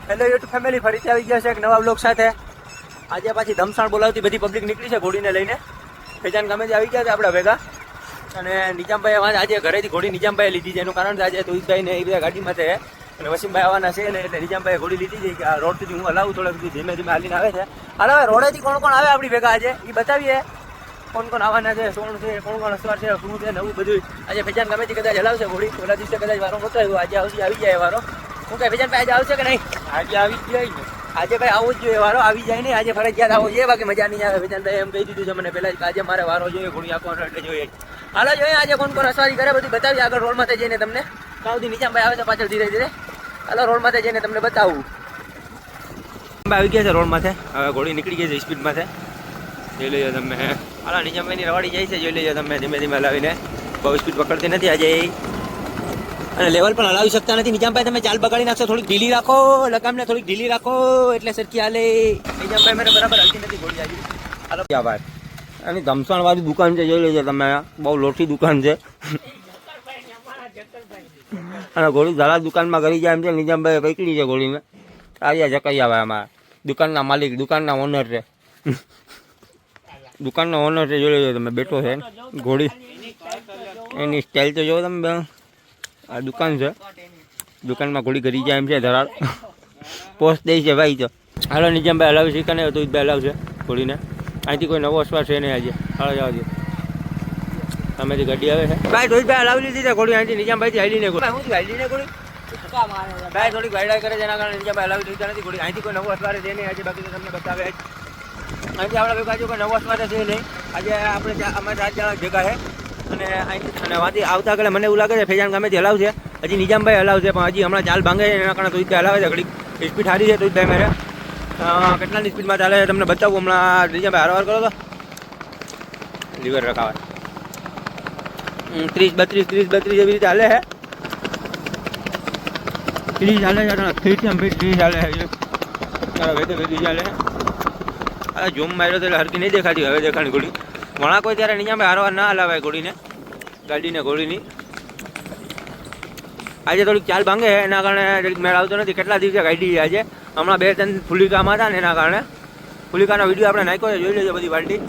Hello YouTube family, ફરીથી આવી ગયા છે એક નવા બ્લોગ સાથે. આજે પાછી ધમસાણ બોલાવતી બધી પબ્લિક નીકળી છે ઘોડીને લઈને. ફેજાન ગામેથી આવી ગયા છે આપણે ભેગા. અને નિજામભાઈ આજે ઘરેથી ઘોડી નિજામભાઈ લીધી છે. એનું કારણ છે આજે તુઈતભાઈ ને એ બધા ગાડીમાં છે અને વસીમભાઈ આવવાના છે ને, એટલે નિજામભાઈ ઘોડી લીધી છે કે આ રોડ સુધી હું હલાવું, થોડાક સુધી ધીમે ધીમે હાલીને આવે છે. હાલ હવે રોડેથી કોણ કોણ આવે આપણી ભેગા આજે એ બતાવીએ. કોણ કોણ આવવાના છે, શું છે, કોણ કોણ અસવાર છે, શું છે નવું બધું. આજે ફેજાન ગામેથી કદાચ હલાવશે ઘોડી. ઓલા દિવસે કદાચ વારો નહોતો આવ્યો, આજે આવી જાય વારો. શું કહે ફેજાનભાઈ, આજે આવશે કે નહીં? આજે આવી જ જાય ને. આજે ભાઈ આવું જ જોઈએ, વારો આવી જાય ને આજે ફરજિયાત આવો જોઈએ. બાકી મજા નહીં આવે. ફેજાનભાઈ એમ કહી દીધું છે મને પહેલા કે આજે મારે વારો જોઈએ, ઘોડી આપવાનો એટલે જોઈએ. હાલો જોઈએ આજે કોણ કોણ અસવારી કરે બધું બતાવીએ આગળ રોડ માથે જઈને તમને. ત્યાં સુધી નિજામભાઈ આવે છે પાછળ ધીરે ધીરે. હાલો રોડ માથે જઈને તમને બતાવું. આવી ગયા છે રોડ માથે. હવે ઘોડી નીકળી ગઈ છે સ્પીડ માથે. જોઈ લેજો તમે. હાલો નિજામભાઈની રવાડી જાય છે, જોઈ લેજો તમે. ધીમે ધીમે હલાવીને બહુ સ્પીડ પકડતી નથી આજે. અને લેવલ પણ હલાવી શકતા નથી. નિજામભાઈ તમે ચાલ બગાડી નાખશો, થોડીક ઢીલી રાખો, લગામને થોડીક ઢીલી રાખો એટલે સરખી હાલે. નિજામભાઈ મને બરાબર હલતી નથી ઘોડી આજે. હાલો ક્યાં ભાઈ, એની ધમસાણ વાળી દુકાન છે, જોઈ લેજો તમે. બહુ લોટી દુકાન છે અને ઘોડી ઝાલા દુકાનમાં કરી જાય એમ છે. નિજામભાઈ પકડી છે ઘોડીને. આવ્યા જકાઈ આવે અમારા દુકાનના માલિક, દુકાનના ઓનર છે. દુકાનનો ઓનર છે, જોઈ લેજો તમે. બેઠો છે ઘોડી. એની સ્ટાઇલ તો જોવો તમે. આ દુકાન છે, દુકાનમાં ઘોડી કરી જાય એમ છે. ધરાળ પોસ્ટ દે છે ભાઈ. તો હાલો નિજામભાઈ હલાવી શીખે ને તો ભાઈ હલાવશે ઘોડીને. અહીંથી કોઈ નવો અસવાર છે નહીં આજે. હાલો જવા દો. સામેથી ગાડી આવે છે ભાઈ. રોહિતભાઈ હલાવી લીધી છે ઘોડી અહીંથી. નિજામભાઈથી હાલીને ઘોડી હું હાલીને ઘોડી ભાઈ થોડીક વાયડા કરે છે, એના કારણે નિજામભાઈ હલાવી લીધા નથી ઘોડી. અહીંથી કોઈ નવો અસવાર છે નહીં આજે. બાકી તો તમને બતાવે અહીંથી આપણા ભેગા કોઈ નવો અસવાર છે નહીં આજે. આપણે અમારે 7 જણા ભેગા છે અને અહીંથી અને વાંથી આવતા આગળ મને એવું લાગે છે ફેજાન ગામેથી હલાવશે. હજી નિજામભાઈ હલાવશે પણ હજી હમણાં ચાલ ભાંગે છે એના કારણે તુઈતભાઈ હલાવે છે. ઘડી સ્પીડ સારી છે તુઈતભાઈ મેરે. કેટલાની સ્પીડમાં ચાલે છે તમને બતાવું હમણાં. નિજામભાઈ હરવાર કરો તો લીવર રખાવે 30-32 એવી રીતે હાલે છે. 30 ચાલે છે, 30 ચાલે છે. વેદી ચાલે છે. આ ઝૂમ માર્યો તો એટલે હરકી નહીં દેખાતી. હવે દેખાણી ઘોડી વણા કોઈ ત્યારે નિજામભાઈ હારવાર ના હલાવાય ઘોડીને, ગાડીને ઘોડીની. આજે થોડીક ચાલ ભાંગે એના કારણે થોડીક મેળ આવતો નથી. કેટલા દિવસે ગાડી આજે હમણાં 2-3 ફુલિકામાં હતા ને એના કારણે. ફુલિકાનો વિડીયો આપણે નાખ્યો છે, જોઈ લેજો બધી પાર્ટી.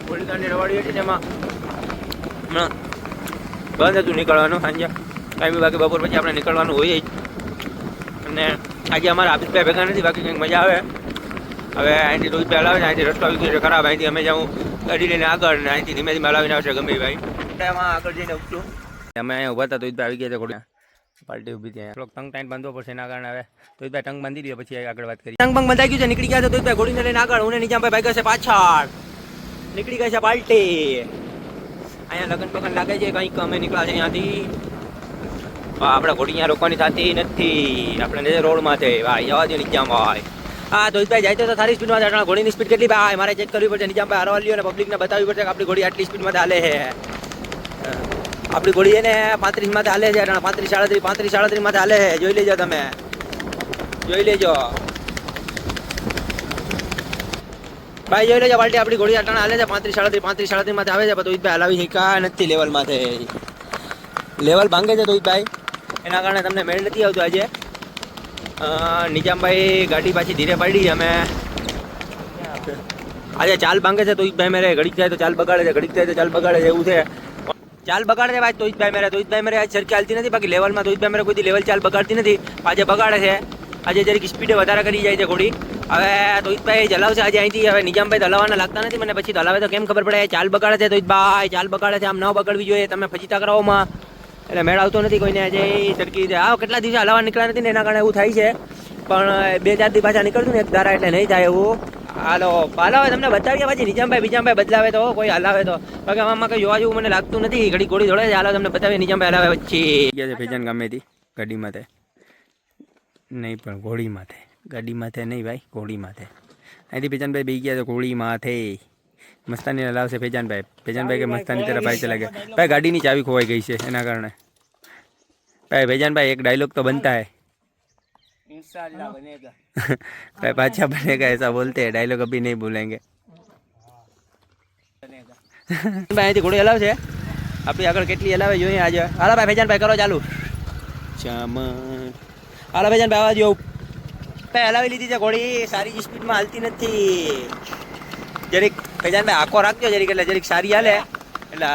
ફુલિકાની રવાડી હતી ને એમાં હમણાં બંધ હતું નીકળવાનું સાંજે ટાઈમ. બાકી બપોર પછી આપણે નીકળવાનું હોય જ. અને આજે અમારા આફિસભાઈ ભેગા નથી, બાકી કંઈક મજા આવે. હવે અહીંથી રોહિતભાઈ હલાવે છે. અહીંથી રસ્તો આવી ગયો છે ખરાબ. અહીંથી અમે જાઉં ગાડી લઈને આગળ ને અહીંથી ધીમે ધીમે હલાવીને આવશે ગમે ભાઈ. એમાં આગળ જઈને ઉઠશું. અમે અહીંયા ઊભા હતા તો આવી ગયા છે ઘોડી. પાર્ટી ઊભી ત્યાં થોડોક ટંગ ટાઈમ બાંધવો પડશે એના કારણે. હવે તો ટંગ બાંધી દઈએ પછી આગળ વાત કરીએ. ટંગ બંગ બંધાઈ ગયું છે, નીકળી ગયા છે તો ઘોડીને લઈને આગળ. હું નિજામભાઈ ભાઈ છે પાછળ. નીકળી ગયા છે પાર્ટી. અહીંયા લગન બગન લાગે છે કંઈક. અમે નીકળ્યા છે અહીંયાથી. આપણે ઘોડી અહીંયા રોકવાની થતી નથી. આપણે રોડમાં છે ભાઈ. જવા દો નિજામભાઈ. હા દોઈતભાઈ જાય તો સારી સ્પીડમાં જાય. ઘોડીની સ્પીડ કેટલી ભાઈ મારે ચેક કરવી પડશે. નિજામભાઈ હરવા લ્યો અને પબ્લિકને બતાવવી પડશે કે આપણી ઘોડી આટલી સ્પીડમાં હાલે છે. આપણી ઘોડી એને 35 માં હાલે છે. 35-37 માં હાલે છે. જોઈ લેજો તમે, જોઈ લેજો ભાઈ, જોઈ લેજો પાર્ટી. આપણી ઘોડી અટાણા હાલે છે 35-37 માં આવે છે. તો દોઈતભાઈ હલાવી શીખા નથી લેવલમાંથી. લેવલ ભાંગે છે દોઈતભાઈ, એના કારણે તમને મેળ નથી આવતો આજે. નિજામભાઈ ગાડી પાછી ધીરે પાડી. અમે આજે ચાલ ભાંગે છે તોઈતભાઈ મેરે. ઘડીક જાય તો ચાલ બગાડે છે, ઘડીક જાય તો ચાલ બગાડે છે. એવું છે, ચાલ બગાડે છે ભાઈ તોઈતભાઈ મેરે. તોઈતભાઈ મેરે આજ સરખી હાલતી નથી. બાકી લેવલમાં તોઈતભાઈ મેરે કોઈ લેવલ ચાલ બગાડતી નથી. આજે બગાડે છે. આજે જરીક સ્પીડે વધારે કરી જાય છે ઘોડી. હવે તોઈતભાઈ ચલાવશે આજે અહીંથી. હવે નિજામભાઈ હલાવવાના લાગતા નથી મને. પછી હલાવે તો કેમ ખબર પડે. ચાલ બગાડે છે તોઈતભાઈ, ચાલ બગાડે છે. આમ ન બગાડવી જોઈએ. તમે ફજીતા કરાવોમાં એટલે મેળ આવતો નથી કોઈને આજે સરખી રીતે. આ કેટલા દિવસે હલાવવા નીકળ્યા નથી ને એના કારણે એવું થાય છે. પણ 2-4 દી પાછા નીકળતું ને એક ધારા એટલે નહીં થાય એવું. હાલો હલાવે તમને બતાવીએ પછી. નિજામભાઈ બીજામભાઈ બદલાવે તો કોઈ હલાવે તો. બાકી આમાં કંઈ જોવા જેવું મને લાગતું નથી. ઘડી ઘોડી જોડે છે. હાલો તમને બતાવીએ નિજામભાઈ હલાવે પછી. ગયા છે ફેજાન ગામેથી ગાડી માથે નહીં પણ ઘોડી માથે. ગાડી માથે નહીં ભાઈ, ઘોડી માથે. અહીંથી ફેજાનભાઈ બેસી ગયા છે ઘોડી માથે. મસ્તાની હલાવશે ફેજાનભાઈ. ફેજાનભાઈ કે મસ્તાની તરફ ભાઈ ચલા ગયા. ભાઈ ગાડીની ચાવી ખોવાઈ ગઈ છે એના કારણે. ભાઈ ફેજાનભાઈ એક ડાયલોગ તો બનતા है इंशाल्लाह बनेगा भाई पाछा बनेगा ऐसा बोलते हैं. डायलॉग अभी नहीं भूलेंगे. ભાઈ અહીંથી ઘોડી હલાવશે. આપણી આગળ કેટલી હલાવે જોઈએ આજે. હાલો ભાઈ ફેજાનભાઈ કરો ચાલુ. ચામન હાલો ફેજાનભાઈ આવા દો. ભાઈ હલાવી લીધી છે ઘોડી, સારી સ્પીડમાં હાલતી નથી. જરીક ફેજાનભાઈ આખો રાખજો જરીક, એટલે જરીક સારી હાલે. એટલે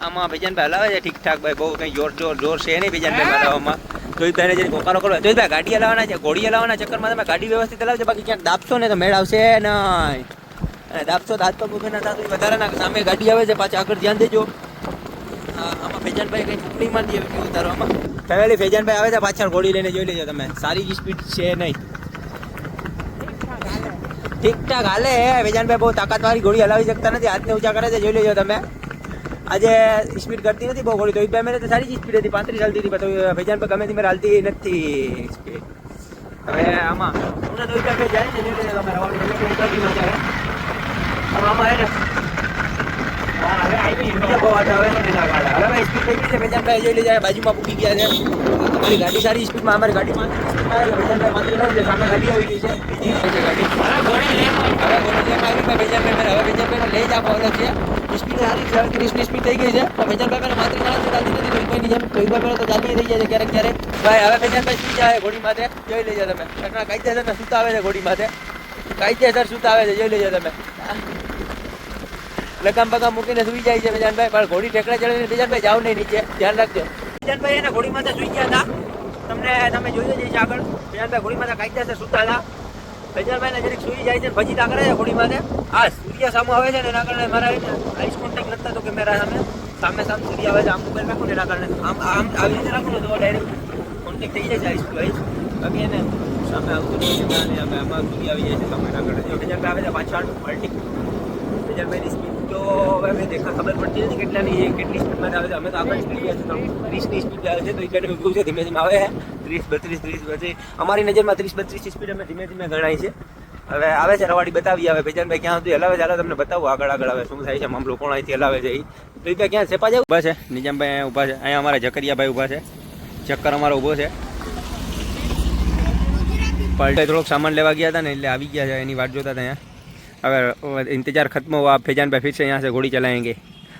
આમાં ફેજાનભાઈ હલાવે છે ઠીકઠાક ભાઈ, બહુ કંઈ જોર છે નહીં ફેજાનભાઈ હલાવવામાં. જોઈભાઈને જરીક હોકારો કરો. જોઈભાઈ ગાડી હલાવવાના છે, ઘોડી હલાવવાના ચક્કરમાં તમે ગાડી વ્યવસ્થિત હલાવજો, બાકી ક્યાંક દાબશો ને તો મેળ આવશે નહીં. અને દાબશો તો હાથ પગ ઉભે ના થતું વધારે ના, સામે ગાડી આવે છે પાછા આગળ ધ્યાન દેજો. આમાં ફેજાનભાઈ કંઈ ચૂંટણી માંડી એવી ઉતારવામાં. ફેમિલી ફેજાનભાઈ આવે છે પાછળ, ઘોડી લઈને જોઈ લેજો તમે, સારી જ સ્પીડ છે નહીં, ઠીકઠાક હાલે. ફેજાનભાઈ બહુ તાકાતવાળી ઘોડી હલાવી શકતા નથી, હાથને ઊંચા કરે છે, જોઈ લેજો તમે. આજે સ્પીડ કરતી નથી બહુ ઘોડી, તો ભાઈ મેં તો સારી જ સ્પીડ હતી, 35 ચાલતી હતી, તો ફેજાનભાઈ ગમે તે મેં હાલતી નથી સ્પીડ. હવે આમાં હું તો જાય છે, જોઈ લેજો તમે, આમાં હે ને બાજુમાં પૂકી ગયા છે. અમારી ગાડી સારી સ્પીડમાં, અમારી ગાડીમાં સામે ગાડી આવી ગઈ છે. હવે લઈ જ આપવાનો છે. સ્પીડ સારી છે, 30ની સ્પીડ થઈ ગઈ છે. ફેજાનભાઈ માત્ર ચાલતી નથી, રોહિતભાઈની જેમ રોહિતભાઈ તો ચાલતી થઈ જાય છે ક્યારેક ક્યારેક. ભાઈ હવે ફેજાનભાઈ સુઈ જાય ઘોડી માથે, જોઈ લેજો તમે. કાયદેસર સુતા આવે છે ઘોડી માથે, કાયદેસર સુતા આવે છે, જોઈ લેજો તમે. લગામ બગામ મૂકીને સુઈ જાય છે ફેજાનભાઈ, પણ ઘોડી ટેકડા ચડીને ફેજાનભાઈ જાવ નહીં નીચે, ધ્યાન રાખજો. ફેજાનભાઈ એને ઘોડી માથે સુઈ ગયા હતા, તમે જોઈ લેજો આગળ. ફેજાનભાઈ ઘોડી માથે કાયદેસર સુતા હતા. ફેજાનભાઈને જરીક સુઈ જાય છે, ભજીતા કરે છે ઘોડી માથે. આ સૂર્ય સામે આવે છે ને એના કારણે મારા આઈસ કોન્ટેક્ટ નથી થતો કેમેરા સામે સૂર્ય આવે છે. આમ મોબાઈલ રાખું ને એના કારણે આમ આવી રીતે રાખું ને તો ડાયરેક્ટ કોન્ટેક્ટ થઈ જાય છે આઈસ ટુ આઈસ. બાકી એને સામે આવતું નહીં છે, અમે આમાં સૂર્ય આવી જાય છે સામે એના કારણે. જો ફેજાનભાઈ આવે છે પાછળ પલટી. ફેજાનભાઈની સ્પીડ તો હવે મેં ખબર પડતી નથી કેટલી સ્પીડમાં આવે છે. અમે તો આગળ સ્પીડ છે, 30ની સ્પીડ આવે છે, તો એ કારણે કેવું છે ધીમે ધીમે આવે છે. 30, 32 અમારી નજરમાં 30-32 સ્પીડ અમે ધીમે ધીમે ગણાય છે. હવે આવે છે રવાડી બતાવી, આવે ફેજાનભાઈ ક્યાં સુધી હલાવે છે, તમને બતાવું આગળ આવે શું થાય છે, મામલો કોણ અહીંથી હલાવે છે. તો એ ક્યાં સેપા જાય ઊભા છે, નિજામભાઈ ઊભા છે, અહીંયા અમારા જકરિયાભાઈ ઊભા છે, ચક્કર અમારો ઊભો છે. પલટે થોડોક સામાન લેવા ગયા હતા ને એટલે આવી ગયા છે, એની વાટ જોતા હતા અહીંયા. હવે इंतजार खत्म हुआ, फैजान भाई फिर से यहाँ से घोड़ी चलाएंगे.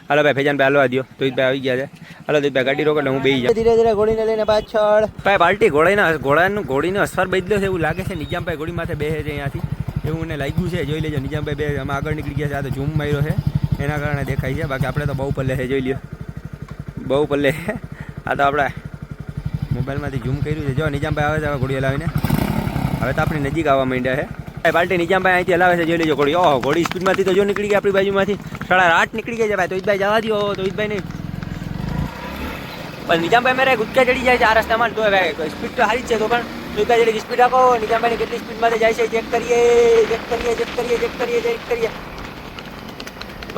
हेलो भाई फैजान भाई हलवा दियो, तो भाई આવી ગયા છે. હાલો તો ભાઈ ગાડી રોકો એટલે હું બેસી જાઉં. ધીરે ધીરે ઘોડીને લઈને પાછળ ભાઈ પાર્ટી ઘોડીનો અસર બદલ્યો છે એવું લાગે છે. નિજામભાઈ ઘોડી માથે બેસે છે અહીંયાથી, એવું મને લાગ્યું છે. જોઈ લેજો નિજામભાઈ બે અમે આગળ નીકળી ગયા છે. આ તો ઝૂમ માર્યો છે એના કારણે દેખાય છે, બાકી આપણે તો બહુ પલ્લે છે. જોઈ લ્યો બહુ પલ્લે છે. આ તો આપણે મોબાઈલમાંથી ઝૂમ કર્યું છે. જો નિજામભાઈ આવે છે હવે ઘોડી હલાવીને, હવે તો આપણી નજીક આવવા માંડ્યા છે. પાર્ટી નિજામભાઈ અહીંથી હલાવે છે, જોઈ લેજો ઘોડી. ઓહો ઘોડી સ્પીડમાંથી તો જો નીકળી ગઈ આપણી બાજુમાંથી, 8:30 નીકળી ગઈ છે ભાઈ. તોહિતભાઈ જવા દો, તોહિતભાઈ નહીં પણ નિજામભાઈ મારે ગુટકા ચડી જાય છે આ રસ્તામાં. તો ભાઈ સ્પીડ તો સારી જ છે, તો પણ તોહિતભાઈ જેટલી સ્પીડ આપો. નિજામભાઈની કેટલી સ્પીડમાંથી જાય છે ચેક કરીએ.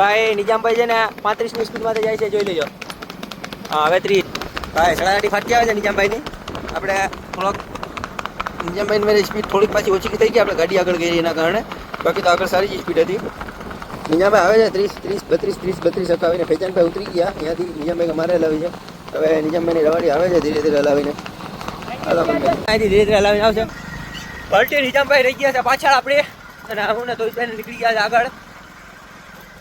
ભાઈ નિજામભાઈ છે ને 35ની સ્પીડમાંથી જાય છે, જોઈ લેજો. હા હવે 30 ભાઈ 8:30 ફાટી આવે છે નિજામભાઈની. આપણે થોડોક નિજામભાઈની મારી સ્પીડ થોડીક પાછી ઓછી થઈ ગઈ, આપણે ગાડી આગળ ગઈ એના કારણે. બાકી તો આગળ સારી જ સ્પીડ હતી. નિજામભાઈ આવે છે 30-32 હકાવીને. ફેજાનભાઈ ઉતરી ગયા ત્યાંથી, નિજામભાઈ અમારે હલાવી છે. હવે નિજામભાઈની રવાડી આવે છે ધીરે ધીરે હલાવીને, અહીંથી ધીરે ધીરે હલાવીને આવશે. પલટી નિજામભાઈ રહી ગયા છે પાછળ આપણે, અને હું ને તોહિતભાઈને નીકળી ગયા છે આગળ.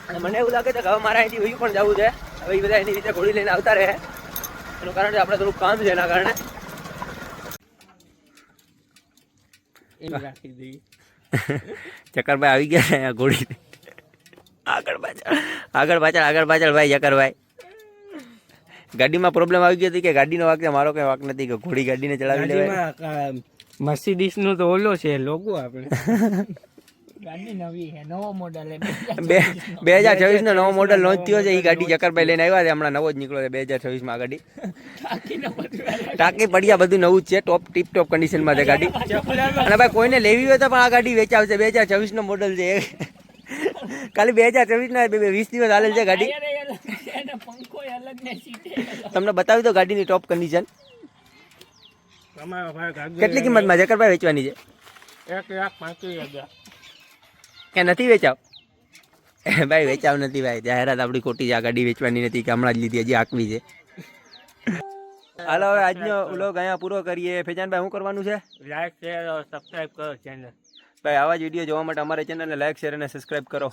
અને મને એવું લાગે છે કે હવે મારે અહીંથી વયું પણ જવું છે. હવે એ બધા એની રીતે ઘોડી લઈને આવતા રહે, એનું કારણ આપણે થોડુંક કામ છે એના કારણે. ચક્કરભાઈ આવી ગયા છે ઘોડી આગળ પાછળ ભાઈ. ચક્કરભાઈ ગાડીમાં પ્રોબ્લેમ આવી ગઈ હતી કે ગાડીનો વાક છે, મારો કઈ વાક નથી કે ઘોડી ગાડીને ચલાવી લેવાય. મર્સિડીઝ નો તો ઓલો છે લોગો આપણે. ગાડી નવી છે, નવો મોડલ છે. 2024 નો નવો મોડલ લોન્ચ થયો છે. એ ગાડી ચક્કરભાઈ લઈને આવ્યા છે, હમણાં નવો જ નીકળ્યો છે 2024 માં. આ ગાડી ટાંકી પડ્યા બધું નવું જ છે, ટીપ ટોપ કન્ડિશનમાં છે ગાડી. અને ભાઈ કોઈને લેવી હોય તો પણ આ ગાડી વેચાવશે. 2024 નો મોડલ છે, ખાલી 2024 ના 20 દિવસ હાલેલ છે ગાડી. તમને બતાવી દો ગાડીની ટોપ કન્ડિશન. કેટલી કિંમતમાં ચક્કરભાઈ વેચવાની છે? 1,35,000. કે નથી વેચાવ? ભાઈ વેચાવ નથી ભાઈ, જાહેરાત આપણી ખોટી છે. આ ગાડી વેચવાની નથી, કે હમણાં જ લીધી, હજી આકવી છે. હાલો હવે આજનો વ્લોગ અહીંયા પૂરો કરીએ. ફેજાનભાઈ શું કરવાનું છે? લાઈક શેર સબસ્ક્રાઇબ કરો ચેનલ. ભાઈ આવા જ વિડીયો જોવા માટે અમારા ચેનલને લાઈક શેર અને સબસ્ક્રાઇબ કરો.